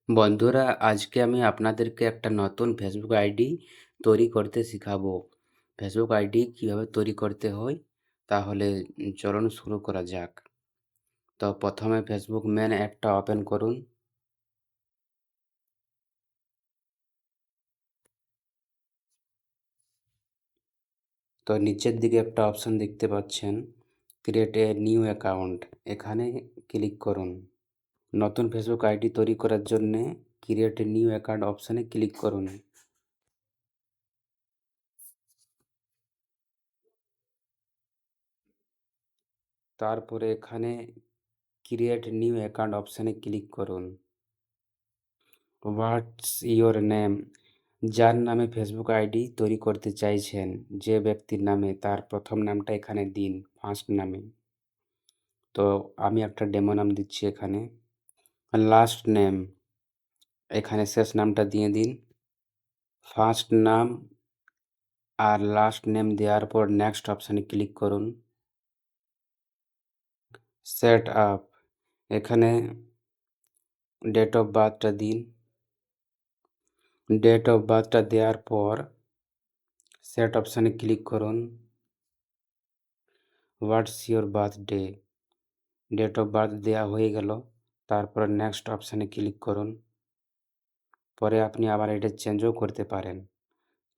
বন্ধুরা, আজকে আমি আপনাদেরকে একটা নতুন ফেসবুক আইডি তৈরি করতে শিখাবো। ফেসবুক আইডি কীভাবে তৈরি করতে হয়, তাহলে চলুন শুরু করা যাক। তো প্রথমে ফেসবুক মেন অ্যাপটা ওপেন করুন। তো নিচের দিকে একটা অপশন দেখতে পাচ্ছেন, ক্রিয়েট এ নিউ অ্যাকাউন্ট। এখানে ক্লিক করুন। নতুন ফেসবুক আইডি তৈরি করার জন্যে ক্রিয়েট এ নিউ অ্যাকাউন্ট অপশানে ক্লিক করুন। তারপরে এখানে ক্রিয়েট নিউ অ্যাকাউন্ট অপশানে ক্লিক করুন। What's your name? যার নামে ফেসবুক আইডি তৈরি করতে চাইছেন, যে ব্যক্তির নামে, তার প্রথম নামটা এখানে দিন, ফার্স্ট নামে। তো আমি একটা ডেমো নাম দিচ্ছি এখানে। লাস্ট নেম, এখানে শেষ নামটা দিয়ে দিন। ফার্স্ট নাম আর লাস্ট নেম দেওয়ার পর নেক্সট অপশানে ক্লিক করুন। সেট আপ, এখানে ডেট অফ বার্থটা দিন। ডেট অফ বার্থটা দেওয়ার পর সেট অপশানে ক্লিক করুন। What's your birthday? Date of birth দেওয়া হয়ে গেল। তারপর নেক্সট অপশানে ক্লিক করুন। পরে আপনি আবার এটা চেঞ্জও করতে পারেন।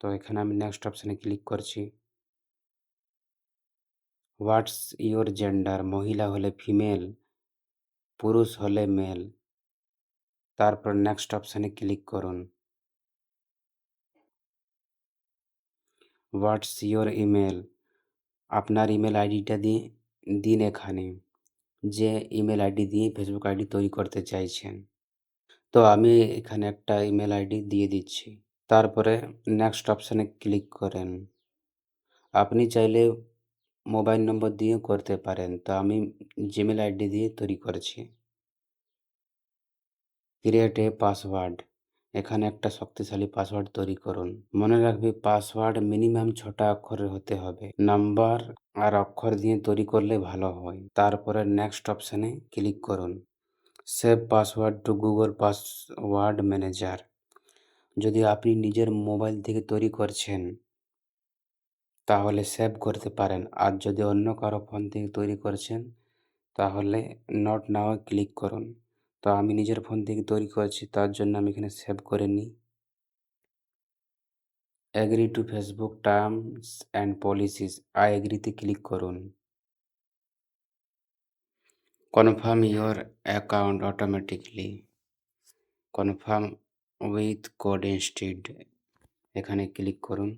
তো এখানে আমি নেক্সট অপশানে ক্লিক করছি। What's your gender? মহিলা হলে ফিমেল, পুরুষ হলে মেল। তারপর নেক্সট অপশানে ক্লিক করুন। What's your email? আপনার ইমেল আইডিটা দিন এখানে, যে ইমেল আইডি দিয়ে ফেসবুক আইডি তৈরি করতে চাইছেন। তো আমি এখানে একটা ইমেল আইডি দিয়ে দিচ্ছি। তারপরে নেক্সট অপশানে ক্লিক করেন। আপনি চাইলে মোবাইল নম্বর দিয়েও করতে পারেন। তো আমি জিমেল আইডি দিয়ে তৈরি করেছি। ক্রিয়েট এ পাসওয়ার্ড, এখানে একটা শক্তিশালী পাসওয়ার্ড তৈরি করুন। মনে রাখবে, পাসওয়ার্ড মিনিমাম 6টা অক্ষরের হতে হবে। নাম্বার আর অক্ষর দিয়ে তৈরি করলে ভালো হয়। তারপরে নেক্সট অপশানে ক্লিক করুন। Save password two Google password manager, যদি আপনি নিজের মোবাইল থেকে তৈরি করছেন তাহলে সেভ করতে পারেন, আর যদি অন্য কারো ফোন থেকে তৈরি করছেন তাহলে নট নাও ক্লিক করুন। তো আমি নিজের ফোন থেকে তৈরি করছি, তার জন্য আমি এখানে সেভ করে নিই। Agree to Facebook terms and policies, I এগ্রিতে ক্লিক করুন। Confirm your account automatically, confirm with code instead, এখানে ক্লিক করুন।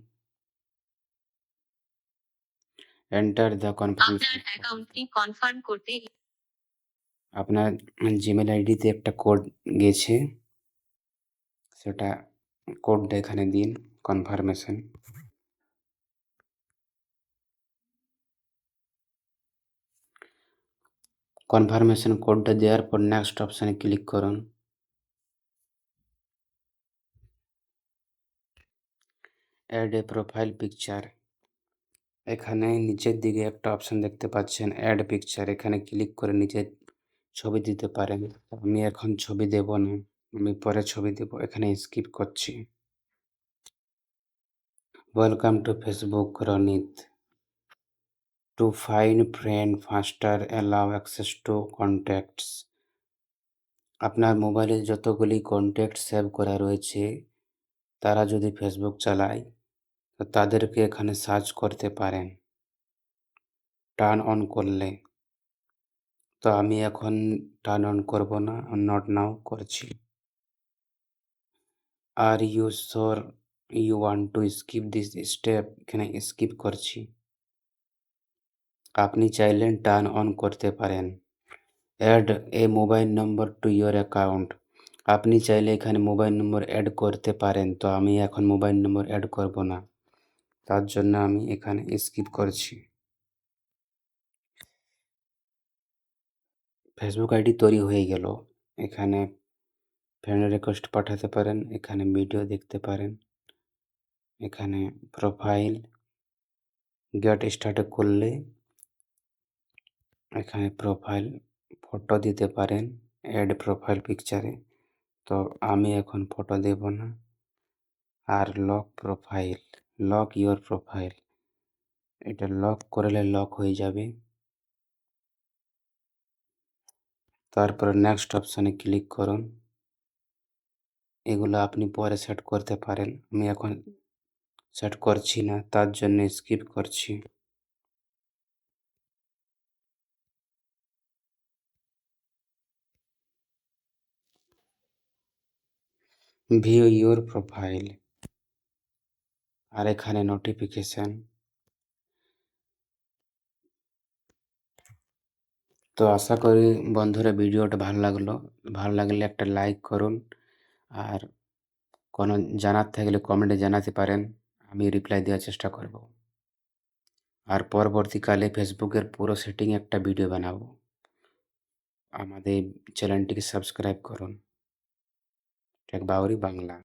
এন্টার দ্য কনফার্মেশন, আপনার অ্যাকাউন্টটি কনফার্ম করতে আপনার জিমেল আইডিতে একটা কোড গেছে, সেটা কোডটা এখানে দিন, কনফার্মেশন। কনফার্মেশন কোডটা দেওয়ার পর নেক্সট অপশানে ক্লিক করুন। অ্যাড এ প্রোফাইল পিকচার, এখানে নিচের দিকে একটা অপশান দেখতে পাচ্ছেন, অ্যাড পিকচার। এখানে ক্লিক করে নিজের ছবি দিতে পারেন। আমি এখন ছবি দেব না, আমি পরে ছবি দেব, এখানে স্কিপ করছি। Welcome to Facebook Ronit, to find friend ফাস্টার allow access to contacts. আপনার মোবাইলে যতগুলি কন্ট্যাক্ট সেভ করা রয়েছে, তারা যদি ফেসবুক চালায় তো তাদেরকে এখানে সার্চ করতে পারেন টার্ন অন করলে। তো আমি এখন টার্ন অন করব না, নট নাও করছি। Are you sure you want to skip this step, এখানে স্কিপ করছি। আপনি চাইলেন টার্ন অন করতে পারেন। Add a mobile number to your account, আপনি চাইলে এখানে মোবাইল নম্বর অ্যাড করতে পারেন। তো আমি এখন মোবাইল নম্বর অ্যাড করব না, তার জন্য আমি এখানে স্কিপ করছি। ফেসবুক আইডি তৈরি হয়ে গেল। এখানে ফ্রেন্ড রিকোয়েস্ট পাঠাতে পারেন, এখানে ভিডিও দেখতে পারেন, এখানে প্রোফাইল গেট স্টার্ট করলে এখানে প্রোফাইল ফটো দিতে পারেন, অ্যাড প্রোফাইল পিকচারে। তো আমি এখন ফটো দেব না। আর লক ইওর প্রোফাইল, এটা লক করলে লক হয়ে যাবে। তারপরে নেক্সট অপশানে ক্লিক করুন। এগুলো আপনি পরে সেট করতে পারেন, আমি এখন সেট করছি না, তার জন্য স্কিপ করছি। ভিউ ইওর প্রোফাইল, আর এখানে নোটিফিকেশন। তো আশা করি বন্ধুরা ভিডিওটা ভালো লাগলে একটা লাইক করুন, আর কোনো জানার থাকলে কমেন্টে জানাতে পারেন, আমি রিপ্লাই দেওয়ার চেষ্টা করব। আর পরবর্তীকালে ফেসবুকের পুরো সেটিং একটা ভিডিও বানাবো। আমাদের চ্যানেলটিকে সাবস্ক্রাইব করুন, টেক বাউরি বাংলা।